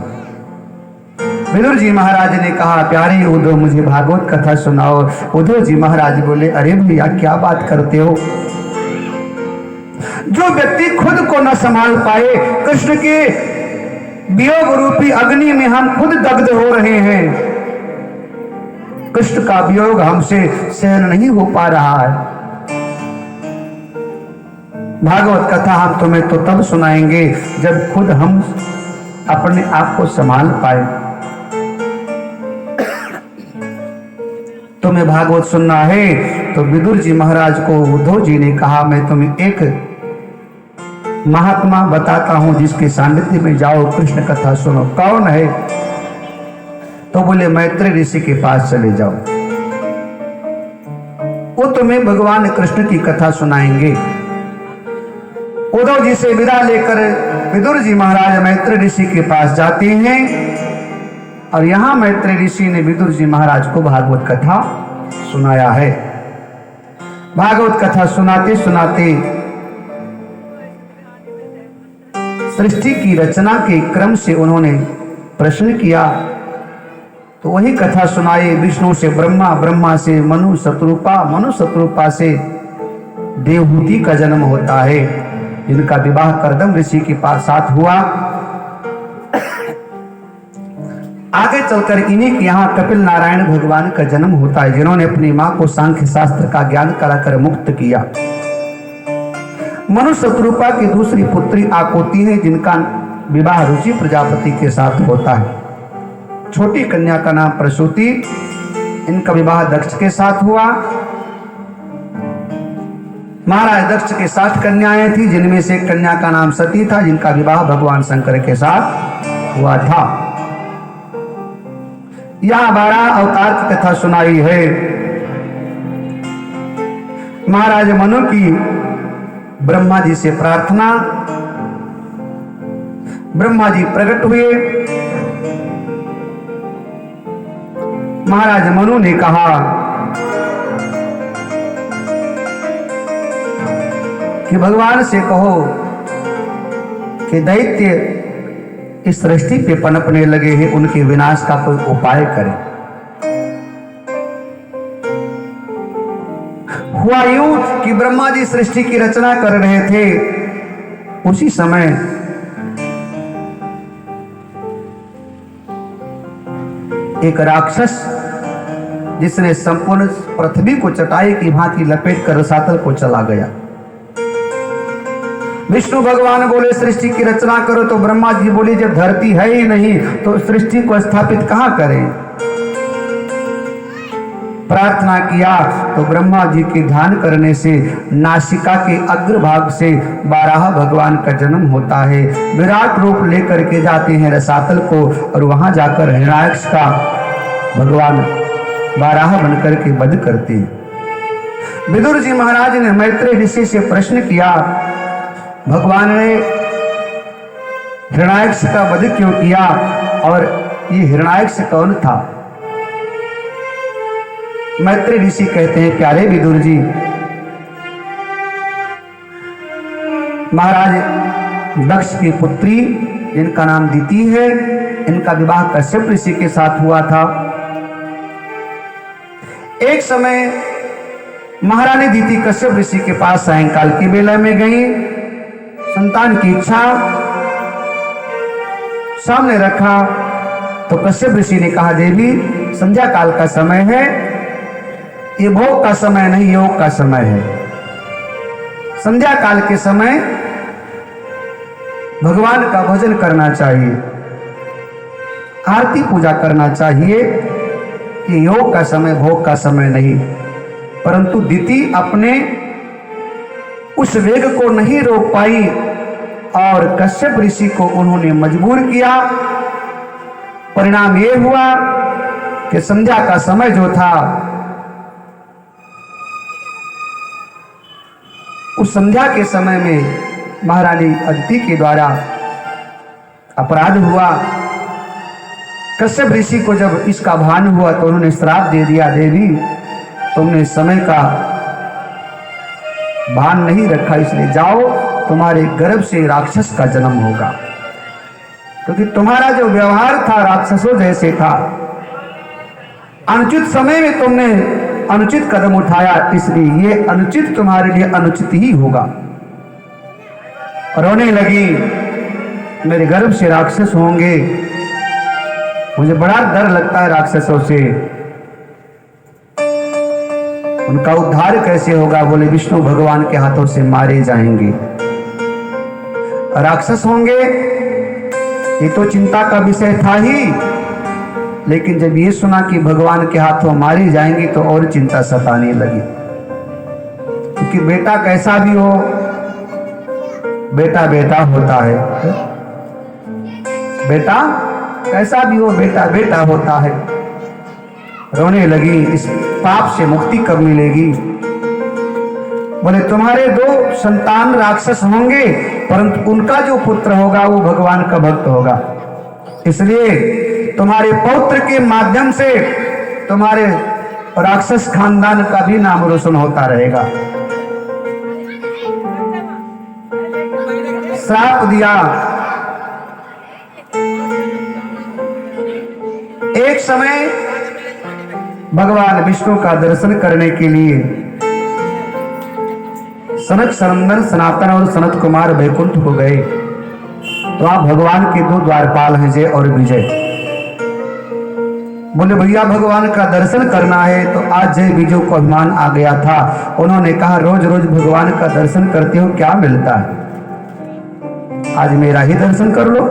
विदुर जी महाराज ने कहा प्यारे उद्धव मुझे भागवत कथा सुनाओ। उद्धव जी महाराज बोले अरे भैया क्या बात करते हो। जो व्यक्ति खुद को न संभाल पाए, कृष्ण के वियोग रूपी अग्नि में हम खुद दग्ध हो रहे हैं। कृष्ण का वियोग हमसे सहन नहीं हो पा रहा है। भागवत कथा हम तुम्हें तो तब सुनाएंगे जब खुद हम अपने आप को संभाल पाए। तुम्हें भागवत सुनना है तो विदुर जी महाराज को उद्धव जी ने कहा मैं तुम्हें एक महात्मा बताता हूं जिसके सानिध्य में जाओ कृष्ण कथा सुनो। कौन है? तो बोले मैत्री ऋषि के पास चले जाओ, वो तुम्हें भगवान कृष्ण की कथा सुनाएंगे। उद्धव जी से विदा लेकर विदुर जी महाराज मैत्री ऋषि के पास जाते हैं और यहां मैत्री ऋषि ने विदुर जी महाराज को भागवत कथा सुनाया है। भागवत कथा सुनाते सुनाते सृष्टि की रचना के क्रम से उन्होंने प्रश्न किया तो वही कथा सुनाई। विष्णु से ब्रह्मा, ब्रह्मा से मनु शत्रुपा, मनु शत्रुपा से देवहूति का जन्म होता है, जिनका विवाह कर्दम ऋषि के पास साथ हुआ। आगे चलकर इन्हीं के यहाँ कपिल नारायण भगवान का जन्म होता है, जिन्होंने अपनी मां को सांख्य शास्त्र का ज्ञान कराकर मुक्त किया। मनु शत्रुपा की दूसरी पुत्री आकोती है, जिनका विवाह रुचि प्रजापति के साथ होता है। छोटी कन्या का नाम प्रसूति, इनका विवाह दक्ष के साथ हुआ। महाराज दक्ष के 7 कन्याएं थी, जिनमें से एक कन्या का नाम सती था, जिनका विवाह भगवान शंकर के साथ हुआ था। यहां 12 अवतार की कथा सुनाई है। महाराज मनु की ब्रह्मा जी से प्रार्थना, ब्रह्मा जी प्रकट हुए। महाराज मनु ने कहा कि भगवान से कहो कि दैत्य इस सृष्टि पे पनपने लगे हैं, उनके विनाश का कोई उपाय करें। हुआ यूं कि ब्रह्मा जी सृष्टि की रचना कर रहे थे, उसी समय एक राक्षस जिसने संपूर्ण पृथ्वी को चटाई की भांति लपेट कर रसातल को चला गया। विष्णु भगवान बोले सृष्टि की रचना करो, तो ब्रह्मा जी बोले जब धरती है ही नहीं तो सृष्टि को स्थापित कहां करें। प्रार्थना किया तो ब्रह्मा जी के ध्यान करने से नासिका के अग्रभाग से 12 भगवान का जन्म होता है। विराट रूप लेकर के जाते हैं रसातल को और वहां जाकर हिरण्याक्ष का भगवान 12 बनकर के वध करते हैं। विदुर जी महाराज ने मैत्री ऋषि से प्रश्न किया भगवान ने हिरण्याक्ष का वध क्यों किया और ये हिरण्याक्ष कौन था। मैत्री ऋषि कहते हैं प्यारे विदुर जी, महाराज दक्ष की पुत्री जिनका नाम दीति है, इनका विवाह कश्यप ऋषि के साथ हुआ था। एक समय महारानी दीति कश्यप ऋषि के पास सायंकाल की बेला में गई, संतान की इच्छा सामने रखा तो कश्यप ऋषि ने कहा देवी संध्या काल का समय है, ये भोग का समय नहीं योग का समय है। संध्या काल के समय भगवान का भजन करना चाहिए, आरती पूजा करना चाहिए, ये योग का समय भोग का समय नहीं। परंतु दीति अपने उस वेग को नहीं रोक पाई और कश्यप ऋषि को उन्होंने मजबूर किया। परिणाम ये हुआ कि संध्या का समय जो था उस संध्या के समय में महारानी अदिति के द्वारा अपराध हुआ। कश्यप ऋषि को जब इसका भान हुआ तो उन्होंने श्राप दे दिया, देवी तुमने समय का भान नहीं रखा, इसलिए जाओ, तुम्हारे गर्भ से राक्षस का जन्म होगा। क्योंकि तुम्हारा जो व्यवहार था राक्षसों जैसे था, अनुचित समय में तुमने अनुचित कदम उठाया, इसलिए ये अनुचित तुम्हारे लिए अनुचित ही होगा। रोने लगी, मेरे गर्भ से राक्षस होंगे, मुझे बड़ा डर लगता है राक्षसों से, उनका उद्धार कैसे होगा? बोले विष्णु भगवान के हाथों से मारे जाएंगे, राक्षस होंगे, ये तो चिंता का विषय था ही, लेकिन जब ये सुना कि भगवान के हाथों मारे जाएंगे तो और चिंता सताने लगी। क्योंकि बेटा कैसा भी हो, बेटा बेटा होता है, बेटा कैसा भी हो, बेटा बेटा होता है। रोने लगी, इस पाप से मुक्ति कब मिलेगी? बोले तुम्हारे 2 संतान राक्षस होंगे, परंतु उनका जो पुत्र होगा वो भगवान का भक्त होगा, इसलिए तुम्हारे पौत्र के माध्यम से तुम्हारे राक्षस खानदान का भी नाम रोशन होता रहेगा। श्राप दिया। एक समय भगवान विष्णु का दर्शन करने के लिए सनक सनंदन सनातन और सनत कुमार वैकुंठ हो गए। तो आप भगवान के 2 द्वारपाल हैं, जय और विजय। बोले भैया भगवान का दर्शन करना है, तो आज जय विजय को अभिमान आ गया था। उन्होंने कहा रोज रोज भगवान का दर्शन करते हो, क्या मिलता है? आज मेरा ही दर्शन कर लो।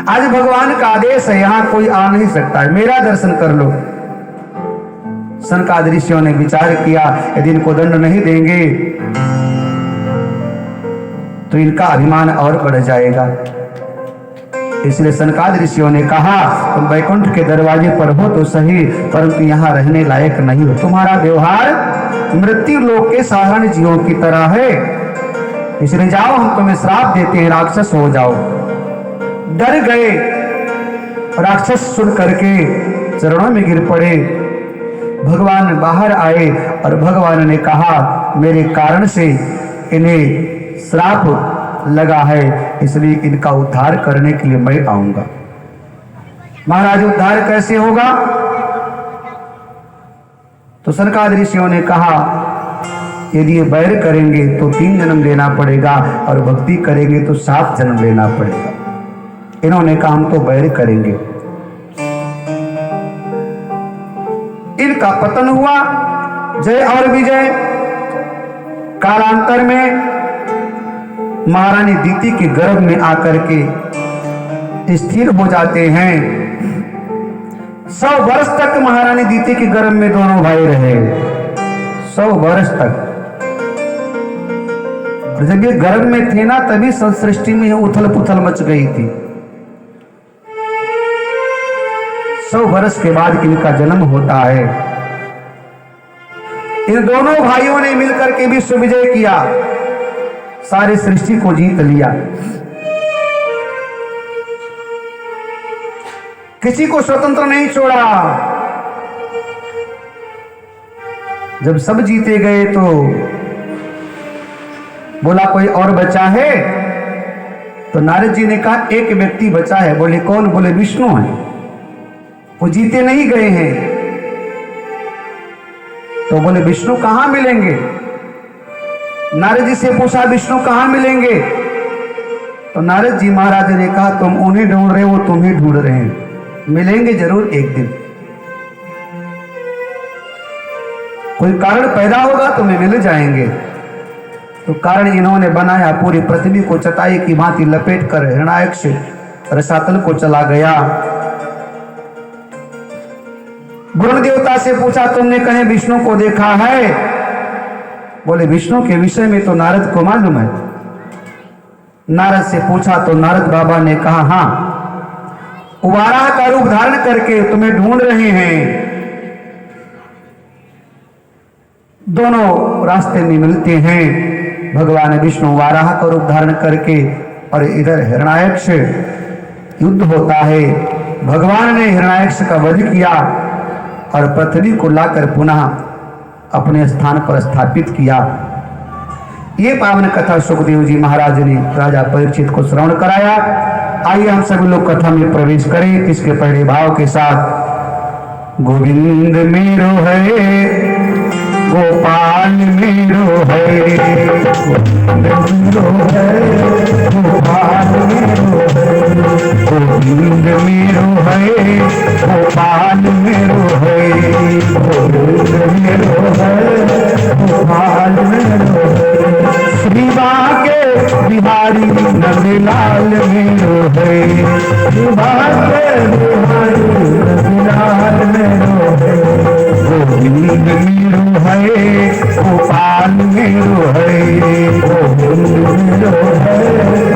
आज भगवान का आदेश है, यहां कोई आ नहीं सकता है, मेरा दर्शन कर लो। सनकादिक ऋषियों ने विचार किया, यदि इनको दंड नहीं देंगे तो इनका अभिमान और बढ़ जाएगा। इसलिए सनकादिक ऋषियों ने कहा तुम वैकुंठ के दरवाजे पर हो तो सही, परंतु यहाँ रहने लायक नहीं हो। तुम्हारा व्यवहार मृत्यु लोक के साधारण जीवों की तरह है, इसलिए जाओ, हम तुम्हें श्राप देते हैं, राक्षस हो जाओ। डर गए, राक्षस सुन करके चरणों में गिर पड़े। भगवान बाहर आए और भगवान ने कहा मेरे कारण से इन्हें श्राप लगा है, इसलिए इनका उद्धार करने के लिए मैं आऊंगा। महाराज उद्धार कैसे होगा? तो सनकादिक ऋषियों ने कहा यदि ये बैर करेंगे तो 3 जन्म लेना पड़ेगा, और भक्ति करेंगे तो 7 जन्म लेना पड़ेगा। इन्होंने कहा हम तो बैर करेंगे। इनका पतन हुआ, जय और विजय। कालांतर में महारानी दीति के गर्भ में आकर के स्थिर हो जाते हैं। 100 वर्ष तक महारानी दीति के गर्भ में दोनों भाई रहे, 100 वर्ष तक। और जब ये गर्भ में थे ना, तभी सृष्टि में उथल पुथल मच गई थी। 100 वर्ष के बाद इनका जन्म होता है। इन दोनों भाइयों ने मिलकर के विश्व विजय किया, सारी सृष्टि को जीत लिया। किसी को स्वतंत्र नहीं छोड़ा। जब सब जीते गए तो बोला कोई और बचा है? तो नारद जी ने कहा एक व्यक्ति बचा है। बोले कौन? बोले विष्णु है, वो जीते नहीं गए हैं। तो बोले विष्णु कहां मिलेंगे? नारद जी से पूछा विष्णु कहां मिलेंगे? तो नारद जी महाराज ने कहा तुम उन्हें ढूंढ रहे हो, तुम्हें ढूंढ रहे हैं, मिलेंगे जरूर एक दिन। कोई कारण पैदा होगा तुम्हें मिल जाएंगे। तो कारण इन्होंने बनाया, पूरी पृथ्वी को चटाई की भांति लपेट कर हिरणायक से रसातल को चला गया। वरुण देवता से पूछा तुमने कहीं विष्णु को देखा है? बोले विष्णु के विषय में तो नारद को मालूम है। नारद से पूछा तो नारद बाबा ने कहा हाँ, वाराह का रूप धारण करके तुम्हें ढूंढ रहे हैं। दोनों रास्ते में मिलते हैं। भगवान विष्णु वाराह का रूप धारण करके और इधर हिरण्याक्ष युद्ध होता है। भगवान ने हिरण्याक्ष का वध किया और पृथ्वी को लाकर पुनः अपने स्थान पर स्थापित किया। ये पावन कथा सुखदेव जी महाराज ने राजा परीक्षित को श्रवण कराया। आइए हम सभी लोग कथा में प्रवेश करें। इसके पहले भाव के साथ गोविंद मेरो है, गोपाल मेरो है, गोविंद मेरो है, गोपाल मेरो है, गोविंद मेरो है, गोपाल मेरो है, गोविंद मेरो है, गोपाल मेरो है, श्री बाके बिहारी नंदलाल मेरो है, श्री बाके बिहारी नंदलाल मेरो है, गोविंद मेरो है, गोपाल मेरो है, गोविंद मेरो है।